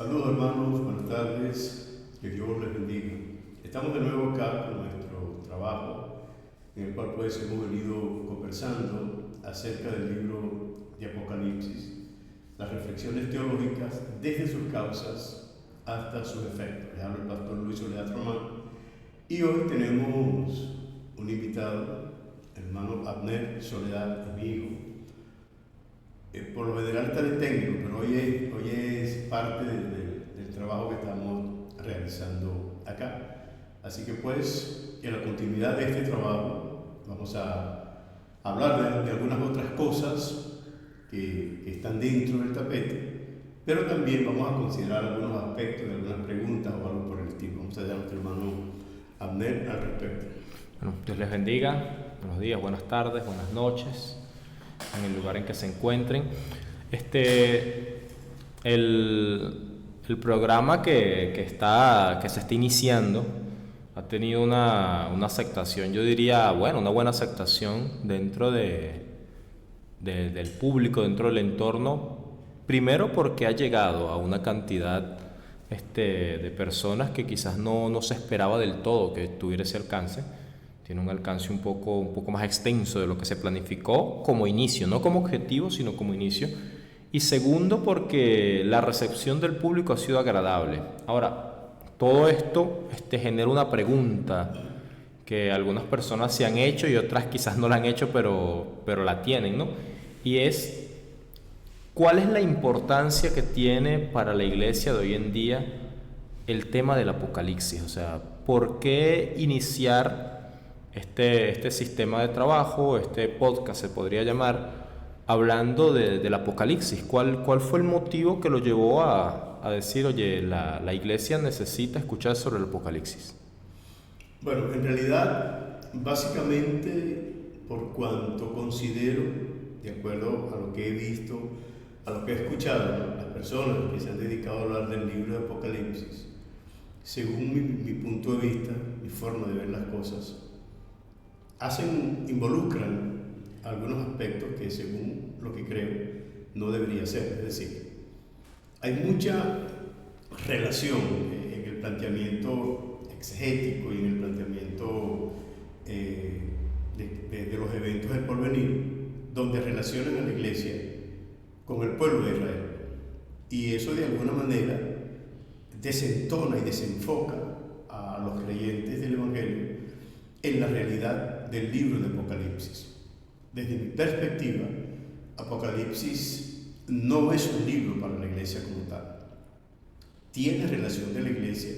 Saludos hermanos, buenas tardes, que Dios les bendiga. Estamos de nuevo acá con nuestro trabajo, en el cual pues hemos venido conversando acerca del libro de Apocalipsis, las reflexiones teológicas desde sus causas hasta sus efectos. Les habla el pastor Luis Soledad Román y hoy tenemos un invitado, el hermano Abner Soledad, mi hijo. Por lo general está de técnico, pero hoy es parte del trabajo que estamos realizando acá. Así que pues, en la continuidad de este trabajo, vamos a hablar de algunas otras cosas que están dentro del tapete, pero también vamos a considerar algunos aspectos de algunas preguntas o algo por el estilo. Vamos a dar a nuestro hermano Abner al respecto. Bueno, Dios les bendiga. Buenos días, buenas tardes, buenas noches, en el lugar en que se encuentren. El programa que se está iniciando ha tenido una aceptación, yo diría, una buena aceptación dentro del público, dentro del entorno. Primero porque ha llegado a una cantidad de personas que quizás no se esperaba del todo que tuviera ese alcance. Tiene un alcance un poco más extenso de lo que se planificó como inicio, no como objetivo, sino como inicio. Y segundo, porque la recepción del público ha sido agradable. Ahora, todo esto genera una pregunta que algunas personas se han hecho y otras quizás no la han hecho, pero la tienen, ¿no? Y es, ¿cuál es la importancia que tiene para la iglesia de hoy en día el tema del Apocalipsis? O sea, ¿por qué iniciar este sistema de trabajo, este podcast se podría llamar, hablando del Apocalipsis? ¿Cuál fue el motivo que lo llevó a decir, oye, la iglesia necesita escuchar sobre el Apocalipsis? Bueno, en realidad, básicamente, por cuanto considero, de acuerdo a lo que he visto, a lo que he escuchado, ¿no?, las personas que se han dedicado a hablar del libro de Apocalipsis, según mi punto de vista, mi forma de ver las cosas, involucran algunos aspectos que, según lo que creo, no debería ser. Es decir, hay mucha relación en el planteamiento exegético y en el planteamiento de los eventos del porvenir, donde relacionan a la iglesia con el pueblo de Israel. Y eso de alguna manera desentona y desenfoca a los creyentes del Evangelio en la realidad del libro de Apocalipsis. Desde mi perspectiva, Apocalipsis no es un libro para la iglesia como tal. Tiene relación de la iglesia,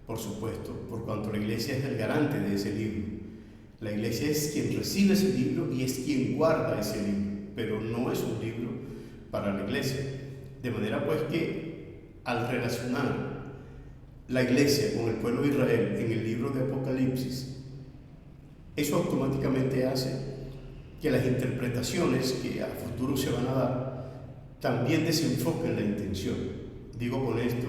por supuesto, por cuanto la iglesia es el garante de ese libro. La iglesia es quien recibe ese libro y es quien guarda ese libro, pero no es un libro para la iglesia. De manera pues que al relacionar la iglesia con el pueblo de Israel en el libro de Apocalipsis, eso automáticamente hace que las interpretaciones que a futuro se van a dar también desenfoquen la intención. Digo con esto,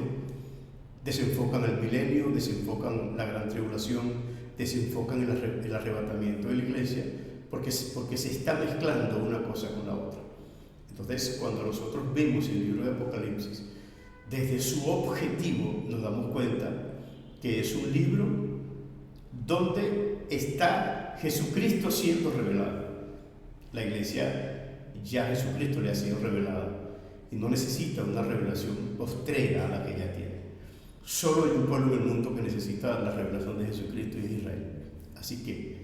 desenfocan el milenio, desenfocan la gran tribulación, desenfocan el arrebatamiento de la iglesia, porque se está mezclando una cosa con la otra. Entonces, cuando nosotros vemos el libro de Apocalipsis, desde su objetivo nos damos cuenta que es un libro donde está Jesucristo siendo revelado. La iglesia, ya Jesucristo le ha sido revelado y no necesita una revelación postrera a la que ya tiene. Solo hay un pueblo en el mundo que necesita la revelación de Jesucristo y de Israel. Así que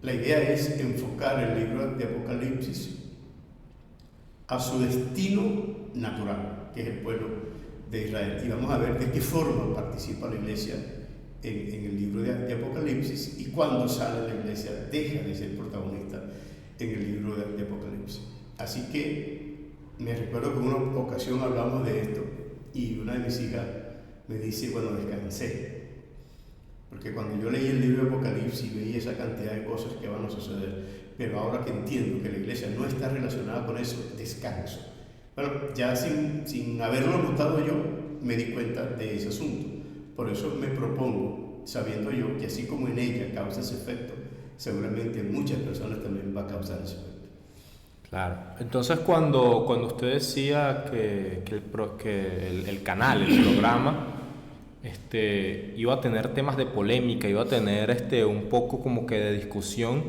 la idea es enfocar el libro de Apocalipsis a su destino natural, que es el pueblo de Israel. Y vamos a ver de qué forma participa la iglesia en el libro de Apocalipsis, y cuando sale la iglesia deja de ser protagonista en el libro de Apocalipsis. Así que me recuerdo que en una ocasión hablamos de esto y una de mis hijas me dice, bueno, descansé, porque cuando yo leí el libro de Apocalipsis veía esa cantidad de cosas que van a suceder, pero ahora que entiendo que la iglesia no está relacionada con eso, descanso. Bueno, ya sin haberlo notado yo, me di cuenta de ese asunto. Por eso me propongo, sabiendo yo que así como en ella causa ese efecto, seguramente en muchas personas también va a causar ese efecto. Claro. Entonces, cuando usted decía que el canal, el programa, iba a tener temas de polémica, iba a tener un poco como que de discusión,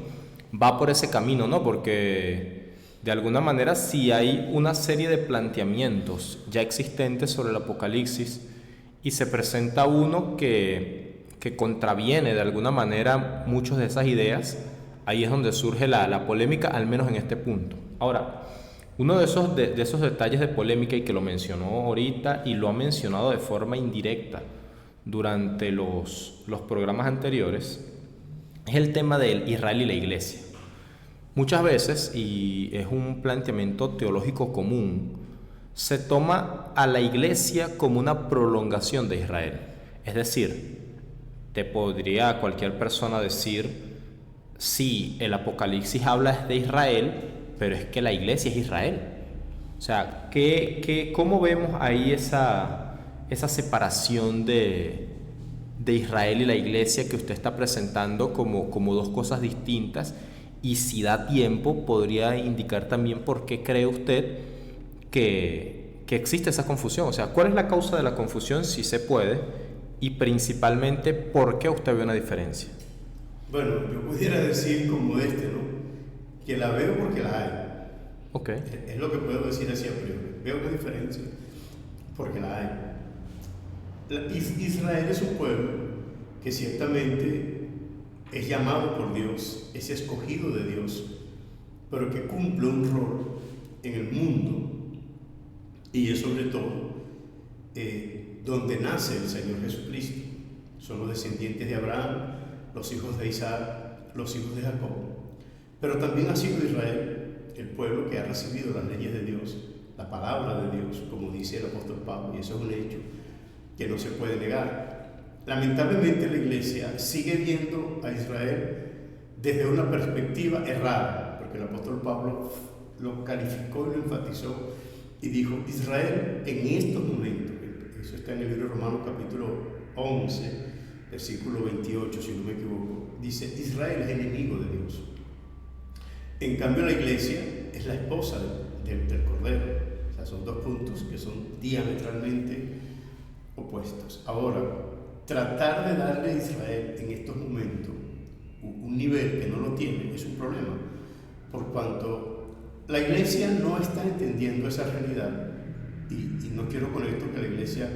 va por ese camino, ¿no? Porque de alguna manera si hay una serie de planteamientos ya existentes sobre el Apocalipsis y se presenta uno que contraviene de alguna manera muchas de esas ideas, ahí es donde surge la polémica, al menos en este punto. Ahora, uno de esos detalles de polémica, y que lo mencionó ahorita y lo ha mencionado de forma indirecta durante los programas anteriores, es el tema de Israel y la iglesia. Muchas veces, y es un planteamiento teológico común, se toma a la iglesia como una prolongación de Israel. Es decir, te podría cualquier persona decir, sí, el Apocalipsis habla de Israel, pero es que la iglesia es Israel. O sea, ¿cómo vemos ahí esa separación de Israel y la iglesia que usted está presentando como dos cosas distintas? Y si da tiempo, podría indicar también por qué cree usted que existe esa confusión. O sea, ¿cuál es la causa de la confusión, si se puede? Y principalmente, ¿por qué usted ve una diferencia? Bueno, yo pudiera decir como ¿no? Que la veo porque la hay. Ok. Es lo que puedo decir así a priori. Veo una diferencia porque la hay. Israel es un pueblo que ciertamente es llamado por Dios, es escogido de Dios, pero que cumple un rol en el mundo, y es sobre todo donde nace el Señor Jesucristo. Son los descendientes de Abraham, los hijos de Isaac, los hijos de Jacob. Pero también ha sido Israel el pueblo que ha recibido las leyes de Dios, la palabra de Dios, como dice el apóstol Pablo, y eso es un hecho que no se puede negar. Lamentablemente la iglesia sigue viendo a Israel desde una perspectiva errada, porque el apóstol Pablo lo calificó y lo enfatizó y dijo: Israel en estos momentos, eso está en el libro de Romanos capítulo 11, versículo 28, si no me equivoco, dice: Israel es enemigo de Dios. En cambio la iglesia es la esposa del Cordero. O sea, son dos puntos que son diametralmente opuestos. Ahora, tratar de darle a Israel en estos momentos un nivel que no lo tiene es un problema, por cuanto la iglesia no está entendiendo esa realidad, y no quiero con esto que la iglesia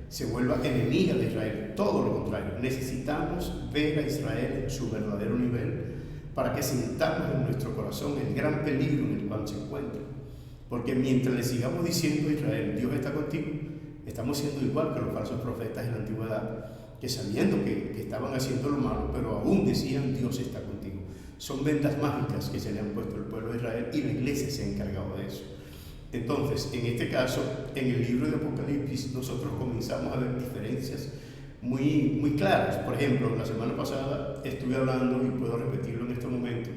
se vuelva enemiga de Israel, todo lo contrario. Necesitamos ver a Israel en su verdadero nivel para que sintamos en nuestro corazón el gran peligro en el cual se encuentra, porque mientras le sigamos diciendo a Israel: Dios está contigo, estamos siendo igual que los falsos profetas en la antigüedad, que sabiendo que estaban haciendo lo malo, pero aún decían: Dios está contigo. Son vendas mágicas que se le han puesto al pueblo de Israel, y la iglesia se ha encargado de eso. Entonces, en este caso, en el libro de Apocalipsis, nosotros comenzamos a ver diferencias muy, muy claras. Por ejemplo, la semana pasada estuve hablando, y puedo repetirlo en este momento,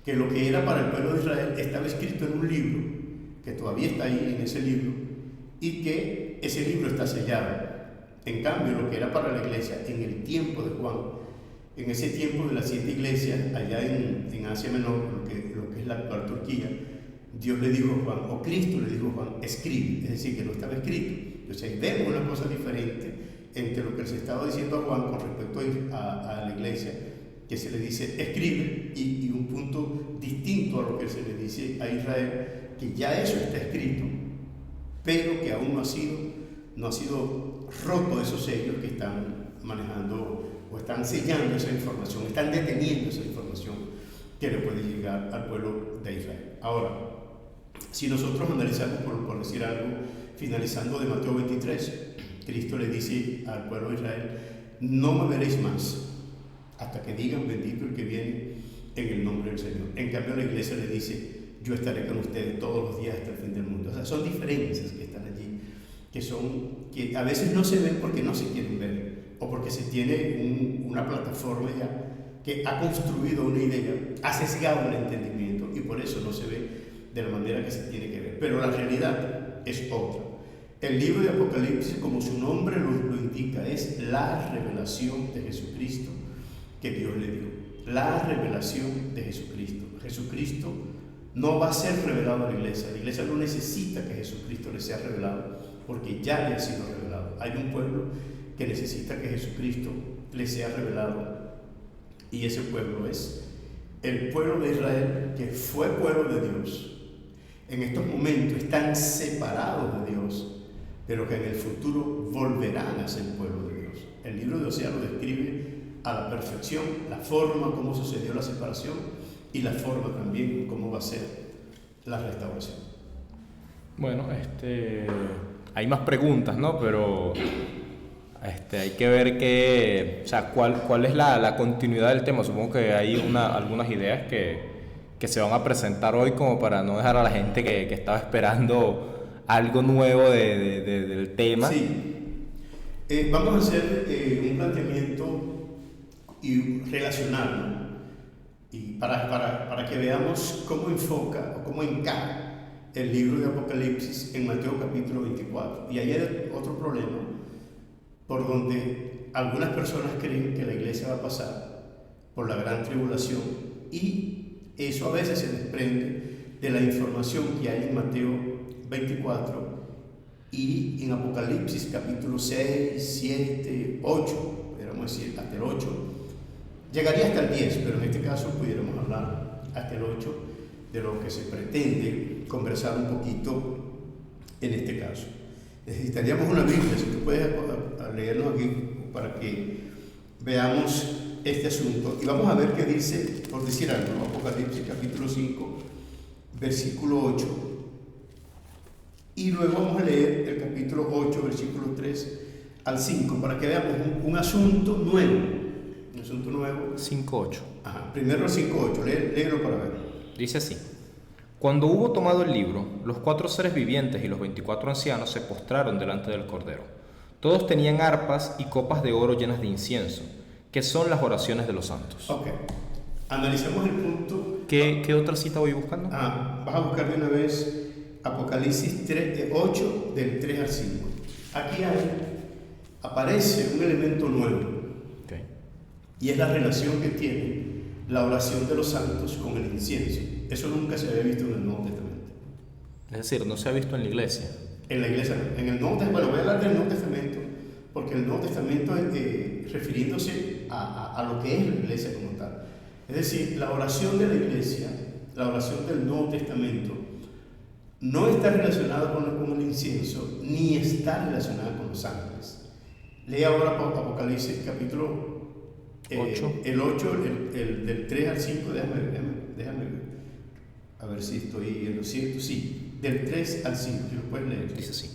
que lo que era para el pueblo de Israel estaba escrito en un libro, que todavía está ahí en ese libro, y que ese libro está sellado. En cambio, lo que era para la iglesia en el tiempo de Juan, en ese tiempo de las 7 iglesias allá en Asia Menor, lo que es la actual Turquía, Dios le dijo a Juan, o Cristo le dijo a Juan: escribe, es decir, que no estaba escrito. Entonces ahí vemos una cosa diferente entre lo que se estaba diciendo a Juan con respecto a la iglesia, que se le dice escribe, y un punto distinto a lo que se le dice a Israel, que ya eso está escrito, pero que aún no ha sido roto esos sellos que están manejando o están sellando esa información, están deteniendo esa información que le puede llegar al pueblo de Israel. Ahora, si nosotros analizamos, por decir algo, finalizando de Mateo 23, Cristo le dice al pueblo de Israel: no me veréis más hasta que digan: bendito el que viene en el nombre del Señor. En cambio la iglesia le dice: yo estaré con ustedes todos los días hasta el fin del mundo. O sea, son diferencias que están allí, que a veces no se ven porque no se quieren ver, o porque se tiene una plataforma ya que ha construido una idea, ha sesgado el entendimiento, y por eso no se ve de la manera que se tiene que ver. Pero la realidad es otra. El libro de Apocalipsis, como su nombre lo indica, es la revelación de Jesucristo que Dios le dio. La revelación de Jesucristo. Jesucristo no va a ser revelado a la iglesia. La iglesia no necesita que Jesucristo le sea revelado, porque ya le ha sido revelado. Hay un pueblo que necesita que Jesucristo le sea revelado, y ese pueblo es el pueblo de Israel, que fue pueblo de Dios. En estos momentos están separados de Dios, pero que en el futuro volverán a ser pueblo de Dios. El libro de Oseas lo describe a la perfección, la forma como sucedió la separación y la forma también cómo va a ser la restauración. Bueno, hay más preguntas, ¿no? Pero hay que ver cuál es la continuidad del tema. Supongo que hay algunas ideas que se van a presentar hoy, como para no dejar a la gente que estaba esperando algo nuevo del tema. Sí. Vamos a hacer un planteamiento y relacionarlo, y para que veamos cómo enfoca o cómo encaja el libro de Apocalipsis en Mateo capítulo 24. Y ahí hay otro problema, por donde algunas personas creen que la iglesia va a pasar por la gran tribulación, y eso a veces se desprende de la información que hay en Mateo 24 y en Apocalipsis capítulo 6, 7, 8, podríamos decir hasta el 8, llegaría hasta el 10, pero en este caso pudiéramos hablar hasta el 8 de lo que se pretende conversar un poquito en este caso. Necesitaríamos una Biblia, si tú puedes leernos aquí para que veamos este asunto, y vamos a ver qué dice, por decir algo, Apocalipsis capítulo 5, versículo 8. Y luego vamos a leer el capítulo 8, versículo 3 al 5, para que veamos un asunto nuevo. Un asunto nuevo. 5:8. Ajá, primero el 5:8, léelo para ver. Dice así: Cuando hubo tomado el libro, los 4 seres vivientes y los 24 ancianos se postraron delante del Cordero. Todos tenían arpas y copas de oro llenas de incienso, que son las oraciones de los santos. Ok, analicemos el punto. ¿Qué otra cita voy buscando? Vas a buscar de una vez Apocalipsis 8, del 3 al 5. Aquí aparece un elemento nuevo, Okay. y es la relación que tiene la oración de los santos con el incienso. Eso nunca se había visto en el Nuevo Testamento. Es decir, no se ha visto en la iglesia. En la iglesia, en el Nuevo Testamento, bueno, voy a hablar del Nuevo Testamento, porque el Nuevo Testamento es refiriéndose a lo que es la iglesia como tal. Es decir, la oración de la iglesia, la oración del Nuevo Testamento, no está relacionada con el incienso, ni está relacionada con los ángeles. Lee ahora Apocalipsis capítulo 8. El 8, el del 3 al 5, déjame ver. A ver si estoy en lo cierto. Sí, del 3 al 5, si lo puedes leer. Dice así: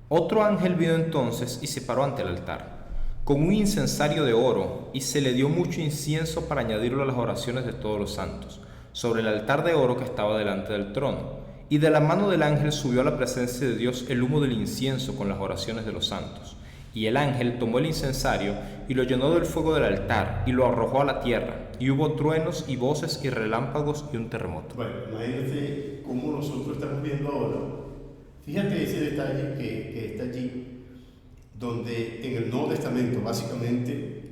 Otro ángel vino entonces y se paró ante el altar, con un incensario de oro, y se le dio mucho incienso para añadirlo a las oraciones de todos los santos, sobre el altar de oro que estaba delante del trono. Y de la mano del ángel subió a la presencia de Dios el humo del incienso con las oraciones de los santos. Y el ángel tomó el incensario y lo llenó del fuego del altar y lo arrojó a la tierra. Y hubo truenos y voces y relámpagos y un terremoto. Bueno, imagínate cómo nosotros estamos viendo ahora. Fíjate ese detalle que está allí, donde en el Nuevo Testamento básicamente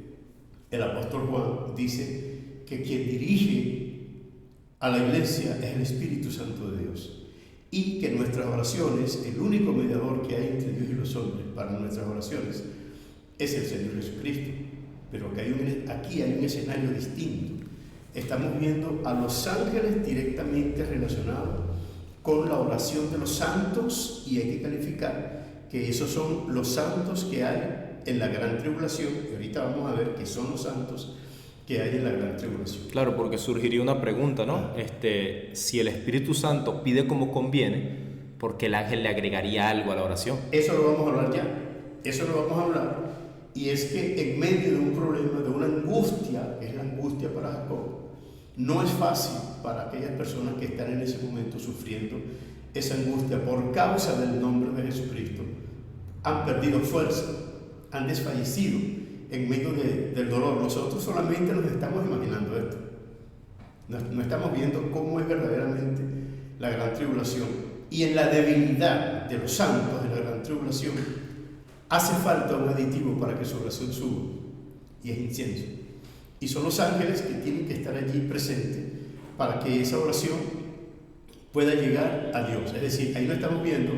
el apóstol Juan dice que quien dirige a la iglesia es el Espíritu Santo de Dios, y que nuestras oraciones, el único mediador que hay entre Dios y los hombres para nuestras oraciones es el Señor Jesucristo. Pero que aquí hay un escenario distinto. Estamos viendo a los ángeles directamente relacionados con la oración de los santos, y hay que calificar que esos son los santos que hay en la gran tribulación, y ahorita vamos a ver qué son los santos que hay en la gran tribulación. Claro, porque surgiría una pregunta, ¿no? Si el Espíritu Santo pide como conviene, ¿por qué el ángel le agregaría algo a la oración? Eso lo vamos a hablar ya, eso lo vamos a hablar, y es que en medio de un problema, de una angustia, que es la angustia para Jacob, no es fácil para aquellas personas que están en ese momento sufriendo esa angustia por causa del nombre de Jesucristo. Han perdido fuerza, han desfallecido en medio del dolor. Nosotros solamente nos estamos imaginando esto. No estamos viendo cómo es verdaderamente la gran tribulación. Y en la debilidad de los santos de la gran tribulación hace falta un aditivo para que su oración suba, y es incienso. Y son los ángeles que tienen que estar allí presentes para que esa oración pueda llegar a Dios. Es decir, ahí no estamos viendo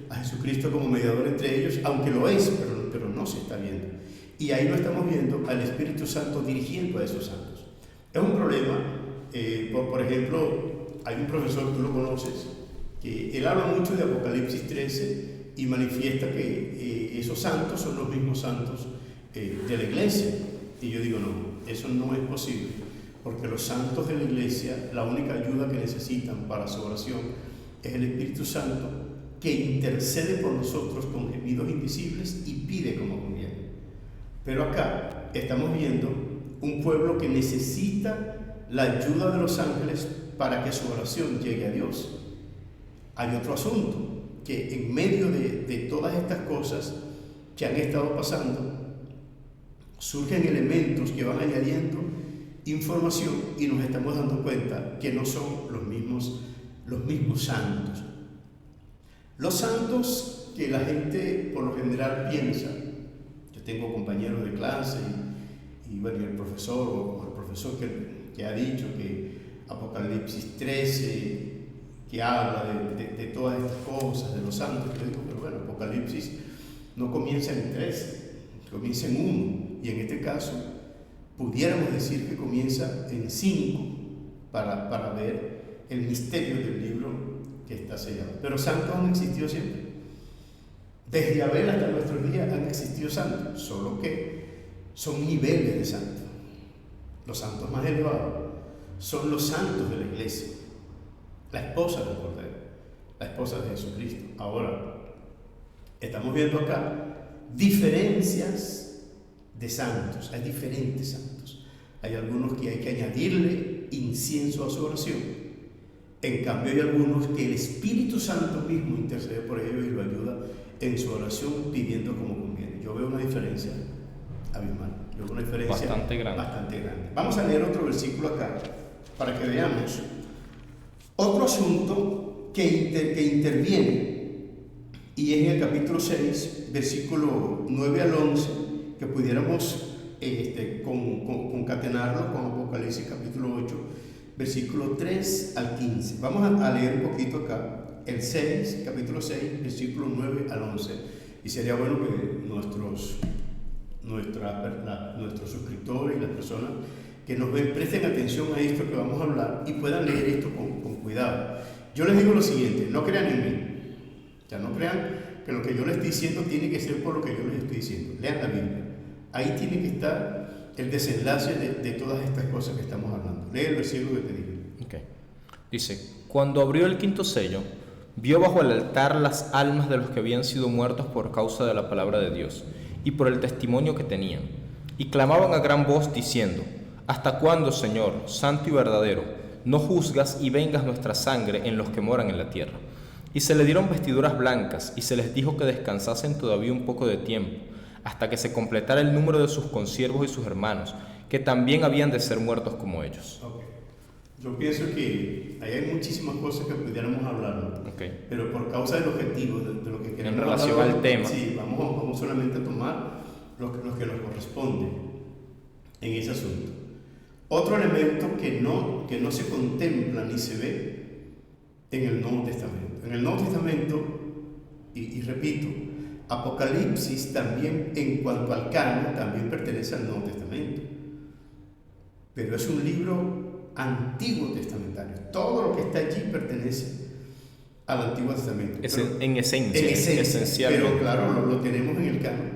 a Jesucristo como mediador entre ellos, aunque lo es, pero no se está viendo. Y ahí no estamos viendo al Espíritu Santo dirigiendo a esos santos. Es un problema. Por ejemplo, hay un profesor, tú lo conoces, que él habla mucho de Apocalipsis 13 y manifiesta que esos santos son los mismos santos de la iglesia. Y yo digo, no, eso no es posible, porque los santos de la iglesia, la única ayuda que necesitan para su oración es el Espíritu Santo, que intercede por nosotros con gemidos invisibles y pide como conviene. Pero acá estamos viendo un pueblo que necesita la ayuda de los ángeles para que su oración llegue a Dios. Hay otro asunto, que en medio de todas estas cosas que han estado pasando, surgen elementos que van añadiendo información y nos estamos dando cuenta que no son los mismos santos. Los santos que la gente por lo general piensa, yo tengo compañeros de clase y bueno, el profesor que ha dicho que Apocalipsis 13, que habla de todas estas cosas, de los santos, yo digo, pero bueno, Apocalipsis no comienza en 13, comienza en 1, y en este caso pudiéramos decir que comienza en 5 para ver el misterio del libro que está sellado. Pero santos han existido siempre. Desde Abel hasta nuestros días han existido santos, solo que son niveles de santos. Los santos más elevados son los santos de la iglesia, la esposa del Cordero, la esposa de Jesucristo. Ahora, estamos viendo acá diferencias de santos. Hay diferentes santos. Hay algunos que hay que añadirle incienso a su oración. En cambio, hay algunos que el Espíritu Santo mismo intercede por ellos y lo ayuda en su oración pidiendo como conviene. Yo veo una diferencia abismal. Yo veo una diferencia bastante grande. Vamos a leer otro versículo acá para que veamos otro asunto que interviene, y es en el capítulo 6, versículo 9 al 11, que pudiéramos concatenarlo con Apocalipsis capítulo 8, versículo 3 al 15. Vamos a leer un poquito acá, el 6, capítulo 6, versículo 9 al 11, y sería bueno que nuestros suscriptores y las personas que nos ven presten atención a esto que vamos a hablar y puedan leer esto con cuidado. Yo les digo lo siguiente, no crean en mí, ya no crean que lo que yo les estoy diciendo tiene que ser por lo que yo les estoy diciendo. Lean la Biblia, ahí tiene que estar el desenlace de todas estas cosas que estamos hablando. Lee el versículo que te digo. Okay. Dice, cuando abrió el quinto sello, vio bajo el altar las almas de los que habían sido muertos por causa de la palabra de Dios y por el testimonio que tenían, y clamaban a gran voz diciendo, ¿hasta cuándo, Señor, santo y verdadero, no juzgas y vengas nuestra sangre en los que moran en la tierra? Y se le dieron vestiduras blancas, y se les dijo que descansasen todavía un poco de tiempo, hasta que se completara el número de sus consiervos y sus hermanos, que también habían de ser muertos como ellos. Okay. Yo pienso que ahí hay muchísimas cosas que pudiéramos hablar, ¿no? Okay. Pero por causa del objetivo, de lo que queremos en relación hablar, al tema. Sí, vamos solamente a tomar lo que nos corresponde en ese asunto. Otro elemento que no se contempla ni se ve en el Nuevo Testamento. En el Nuevo Testamento, y repito, Apocalipsis también, en cuanto al canon, también pertenece al Nuevo Testamento. Pero es un libro antiguo testamentario. Todo lo que está allí pertenece al Antiguo Testamento. En esencia, esencialmente. Pero claro, lo tenemos en el canon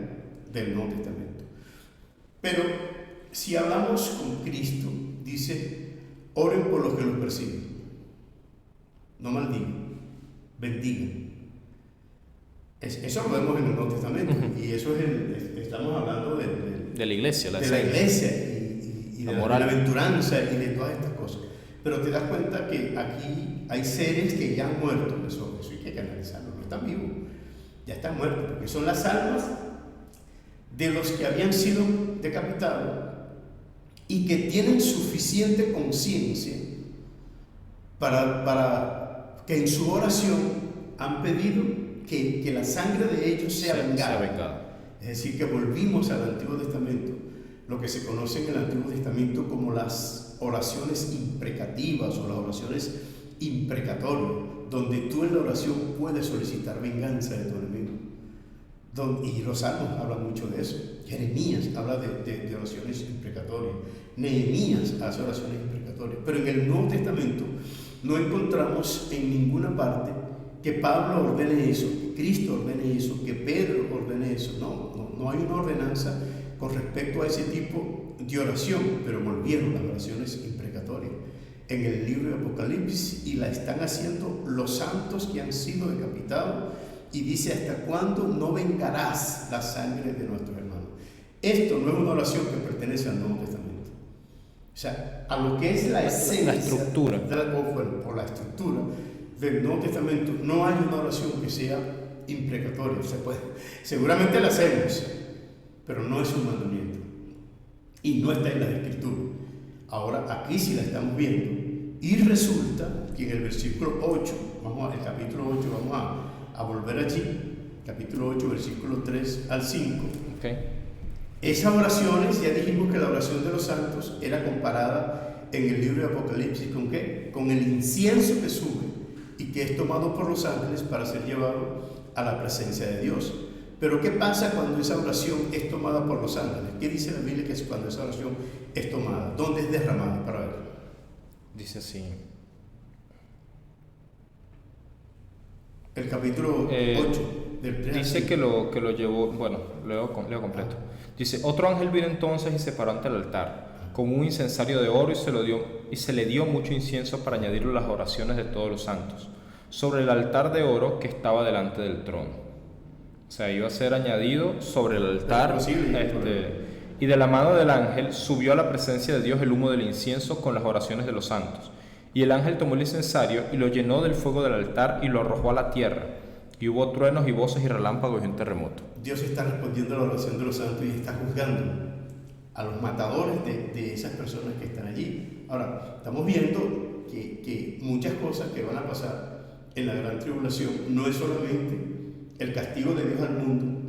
del Nuevo Testamento. Pero si hablamos con Cristo, dice, oren por los que los persiguen. No maldigan, bendigan. Eso lo vemos en el Nuevo Testamento. Y eso estamos hablando de la iglesia, de la iglesia y de la bienaventuranza y de todas estas cosas. Pero te das cuenta que aquí hay seres que ya han muerto. Eso hay que analizarlo. No están vivos, ya están muertos, porque son las almas de los que habían sido decapitados y que tienen suficiente conciencia para que en su oración han pedido que la sangre de ellos sea vengada. Es decir, que volvimos al Antiguo Testamento, lo que se conoce en el Antiguo Testamento como las oraciones imprecativas o las oraciones imprecatorias. donde tú en la oración puedes solicitar venganza de tu enemigo. Y los salmos hablan mucho de eso. Jeremías habla de oraciones imprecatorias. Nehemías hace oraciones imprecatorias. Pero en el Nuevo Testamento no encontramos en ninguna parte que Pablo ordene eso, que Cristo ordene eso, que Pedro ordene eso. No hay una ordenanza con respecto a ese tipo de oración, pero volvieron las oraciones imprecatorias en el libro de Apocalipsis y la están haciendo los santos que han sido decapitados, y dice: ¿hasta cuándo no vengarás la sangre de nuestros hermanos? Esto no es una oración que pertenece al Nuevo Testamento. O sea, a lo que es la esencia, la estructura, por la estructura del Nuevo Testamento, no hay una oración que sea imprecatoria. Seguramente la hacemos, pero no es un mandamiento y no está en la Escritura. Ahora aquí sí la estamos viendo, y resulta que en el versículo 8, el capítulo 8, vamos a volver allí, capítulo 8, versículo 3 al 5. Okay. Esas oraciones, ya dijimos que la oración de los santos era comparada en el libro de Apocalipsis ¿con qué? Con el incienso que sube y que es tomado por los ángeles para ser llevado a la presencia de Dios. Pero ¿qué pasa cuando esa oración es tomada por los ángeles? ¿Qué dice la Biblia que es cuando esa oración es tomada? ¿Dónde es derramada? Para ver. Dice así. El capítulo 8 del 3. Dice que lo llevó, bueno, leo completo. Dice: otro ángel vino entonces y se paró ante el altar con un incensario de oro y se le dio mucho incienso para añadirlo a las oraciones de todos los santos, sobre el altar de oro que estaba delante del trono. O sea, iba a ser añadido sobre el altar. Y de la mano del ángel subió a la presencia de Dios el humo del incienso con las oraciones de los santos. Y el ángel tomó el incensario y lo llenó del fuego del altar y lo arrojó a la tierra. Y hubo truenos y voces y relámpagos y un terremoto. Dios está respondiendo a la oración de los santos y está juzgando a los matadores de esas personas que están allí. Ahora, estamos viendo que muchas cosas que van a pasar en la gran tribulación no es solamente el castigo de Dios al mundo,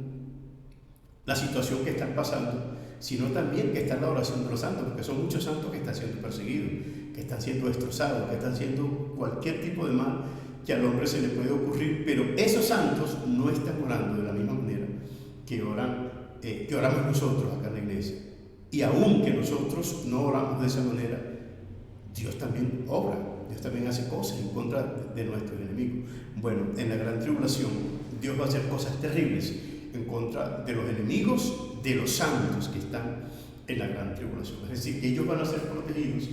la situación que están pasando, sino también que está en la oración de los santos, porque son muchos santos que están siendo perseguidos, que están siendo destrozados, que están haciendo cualquier tipo de mal que al hombre se le puede ocurrir, pero esos santos no están orando de la misma manera que oramos nosotros acá en la iglesia. Y aun que nosotros no oramos de esa manera, Dios también obra, Dios también hace cosas en contra de nuestros enemigos. Bueno, en la gran tribulación Dios va a hacer cosas terribles en contra de los enemigos de los santos que están en la gran tribulación. Es decir, que ellos van a ser protegidos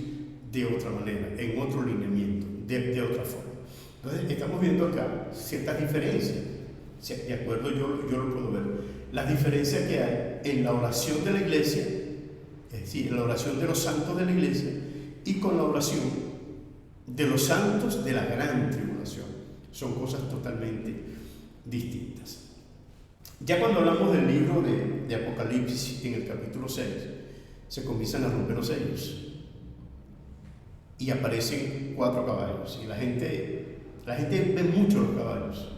de otra manera, en otro lineamiento, de otra forma. Entonces, estamos viendo acá ciertas diferencias. De acuerdo, yo lo puedo ver. Las diferencias que hay en la oración de la iglesia, es decir, en la oración de los santos de la iglesia, y con la oración de los santos de la gran tribulación. Son cosas totalmente distintas. Ya cuando hablamos del libro de Apocalipsis, en el capítulo 6, se comienzan a romper los sellos y aparecen 4 caballos, y la gente ve mucho los caballos,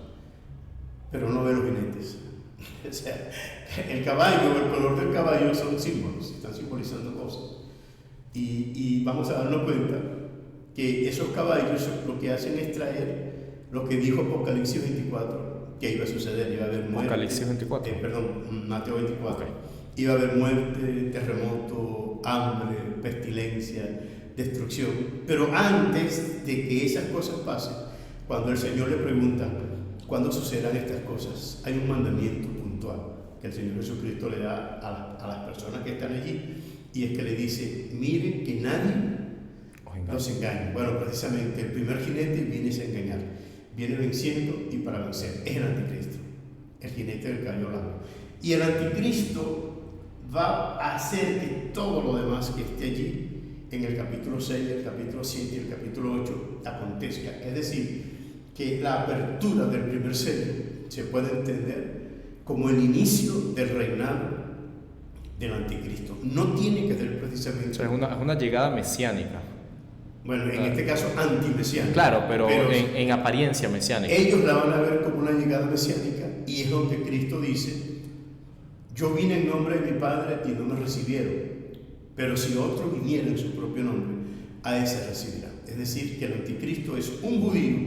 pero no ve los jinetes. O sea, el caballo, el color del caballo son símbolos, están simbolizando cosas, y vamos a darnos cuenta que esos caballos lo que hacen es traer lo que dijo Apocalipsis 24 que iba a suceder. Iba a haber muerte. Apocalipsis 24. Mateo 24. Okay. Iba a haber muerte, terremoto, hambre, pestilencia, destrucción. Pero antes de que esas cosas pasen, cuando el Señor le pregunta cuándo sucederán estas cosas, hay un mandamiento puntual que el Señor Jesucristo le da a las personas que están allí, y es que le dice: miren que nadie los engañe. Bueno, precisamente el primer jinete viene a engañar, viene venciendo y para vencer. Es el anticristo, el jinete del caballo blanco. Y el anticristo va a hacer que todo lo demás que esté allí en el capítulo 6, el capítulo 7 y el capítulo 8 acontezca. Es decir, que la apertura del primer sello se puede entender como el inicio del reinado del anticristo. No tiene que ser precisamente... O sea, es una llegada mesiánica. Bueno, en este caso antimesiánica. Claro, pero en apariencia mesiánica. Ellos la van a ver como una llegada mesiánica, y es donde Cristo dice: yo vine en nombre de mi Padre y no me recibieron, pero si otro viniera en su propio nombre, a ese recibirá. Es decir, que el anticristo es un judío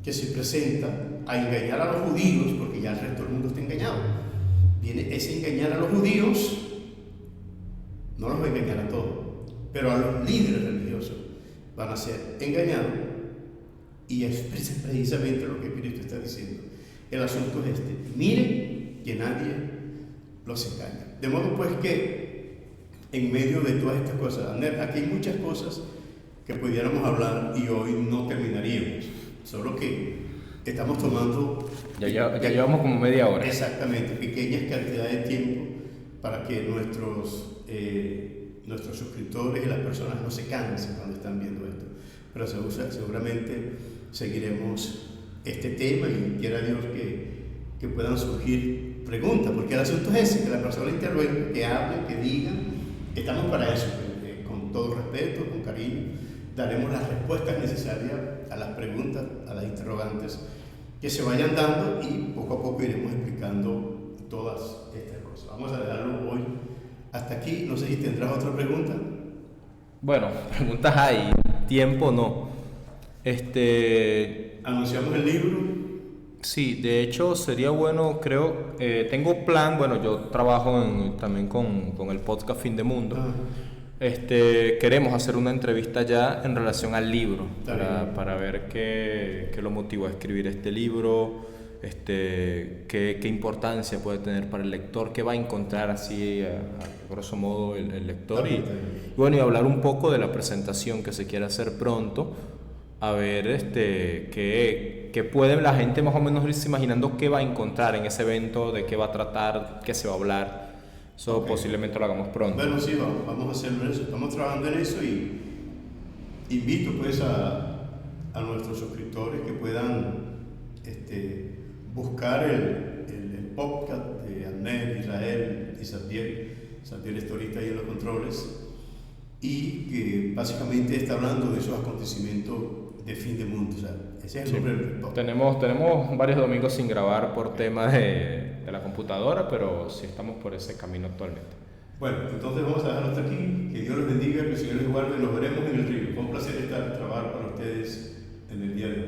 que se presenta a engañar a los judíos, porque ya el resto del mundo está engañado. Viene ese engañar a los judíos, no los va a engañar a todos, pero a los líderes religiosos van a ser engañados, y es precisamente lo que Cristo está diciendo. El asunto es este: miren que nadie los engaña. De modo pues que en medio de todas estas cosas, Ander, aquí hay muchas cosas que pudiéramos hablar y hoy no terminaríamos, solo que estamos tomando... Ya llevamos como media hora. Exactamente, pequeñas cantidades de tiempo para que nuestros suscriptores y las personas no se cansen cuando están viendo esto. Pero seguramente seguiremos este tema, y quiera Dios que puedan surgir preguntas, porque el asunto es ese, que la persona intervenga, que hable, que diga. Estamos para eso, con todo respeto, con cariño. Daremos las respuestas necesarias a las preguntas, a las interrogantes que se vayan dando, y poco a poco iremos explicando todas estas cosas. Vamos a dejarlo hoy hasta aquí. No sé si tendrás otra pregunta. Bueno, preguntas hay, tiempo no. Anunciamos el libro. Sí, de hecho sería bueno, creo, tengo plan, bueno, yo trabajo también con el podcast Fin de Mundo. Queremos hacer una entrevista ya en relación al libro, para ver qué lo motivó a escribir este libro, qué importancia puede tener para el lector, qué va a encontrar así a grosso modo el lector, y bueno, y hablar un poco de la presentación que se quiere hacer pronto, a ver qué puede la gente más o menos irse imaginando qué va a encontrar en ese evento, de qué va a tratar, qué se va a hablar. Eso posiblemente lo hagamos pronto. Bueno, sí, vamos a hacerlo eso. Estamos trabajando en eso, y invito pues a nuestros suscriptores que puedan buscar el podcast de Abner, Israel y Xavier está ahorita ahí en los controles, y que básicamente está hablando de esos acontecimientos de fin de mundo. O sea, ese es el nombre del podcast. Tenemos varios domingos sin grabar por temas de la computadora, pero sí estamos por ese camino actualmente. Bueno, entonces vamos a dejarlo hasta aquí. Que Dios les bendiga, que el Señor les guarde. Nos veremos en el río. Fue un placer trabajar con ustedes en el día de hoy.